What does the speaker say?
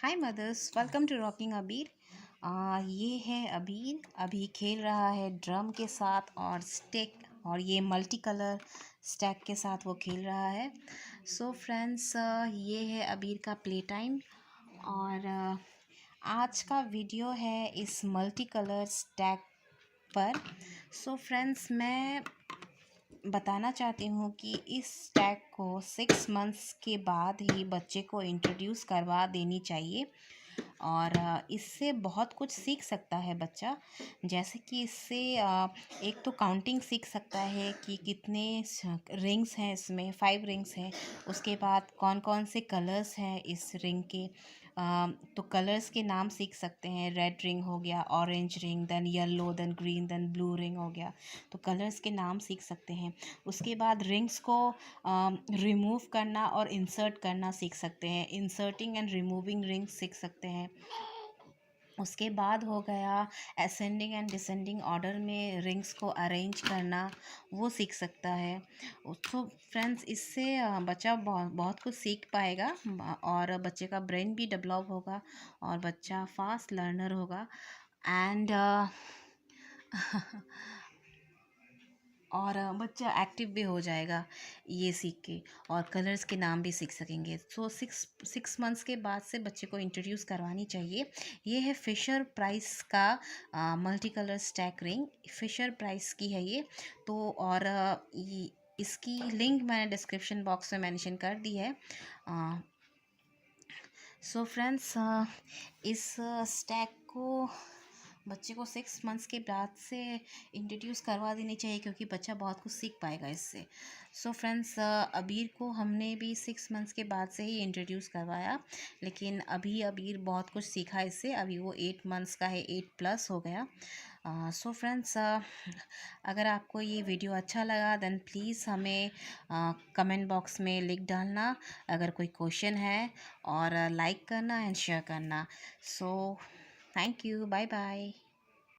Hi mothers, welcome to rocking Abir. ये है अबीर। अभी खेल रहा है ड्रम के साथ और स्टिक, और ये मल्टी कलर स्टैक के साथ वो खेल रहा है। सो फ्रेंड्स, ये है अबीर का प्ले टाइम। और आज का वीडियो है इस मल्टी कलर स्टैक पर। सो फ्रेंड्स, मैं बताना चाहती हूँ कि इस टैग को 6 मंथ्स के बाद ही बच्चे को इंट्रोड्यूस करवा देनी चाहिए। और इससे बहुत कुछ सीख सकता है बच्चा। जैसे कि इससे एक तो काउंटिंग सीख सकता है कि कितने रिंग्स हैं, इसमें 5 रिंग्स हैं। उसके बाद कौन कौन से कलर्स हैं इस रिंग के। तो कलर्स के नाम सीख सकते हैं। रेड रिंग हो गया, orange ring, then yellow, then green, then blue ring हो गया। तो कलर्स के नाम सीख सकते हैं। उसके बाद रिंग्स को रिमूव करना और इंसर्ट करना सीख सकते हैं। इंसर्टिंग एंड रिमूविंग रिंग्स सीख सकते हैं। उसके बाद हो गया असेंडिंग एंड डिसेंडिंग ऑर्डर में रिंग्स को अरेंज करना, वो सीख सकता है। तो फ्रेंड्स, इससे बच्चा बहुत कुछ सीख पाएगा और बच्चे का ब्रेन भी डेवलप होगा और बच्चा फास्ट लर्नर होगा। एंड और बच्चा एक्टिव भी हो जाएगा ये सीख के, और कलर्स के नाम भी सीख सकेंगे। सो सिक्स मंथ्स के बाद से बच्चे को इंट्रोड्यूस करवानी चाहिए। ये है फिशर प्राइस का multi colour stack ring. Fisher Price की है ये तो। और इसकी लिंक मैंने डिस्क्रिप्शन बॉक्स में मेंशन कर दी है। सो फ्रेंड्स, इस स्टैक को बच्चे को 6 मंथ्स के बाद से इंट्रोड्यूस करवा देनी चाहिए, क्योंकि बच्चा बहुत कुछ सीख पाएगा इससे। सो फ्रेंड्स, अबीर को हमने भी 6 मंथ्स के बाद से ही इंट्रोड्यूस करवाया, लेकिन अभी अबीर बहुत कुछ सीखा इससे। अभी वो 8 मंथ्स का है, 8+ हो गया। सो फ्रेंड्स, अगर आपको ये वीडियो अच्छा लगा देन प्लीज़ हमें कमेंट बॉक्स में लिख डालना अगर कोई क्वेश्चन है, और लाइक करना एंड शेयर करना। So thank you, bye bye.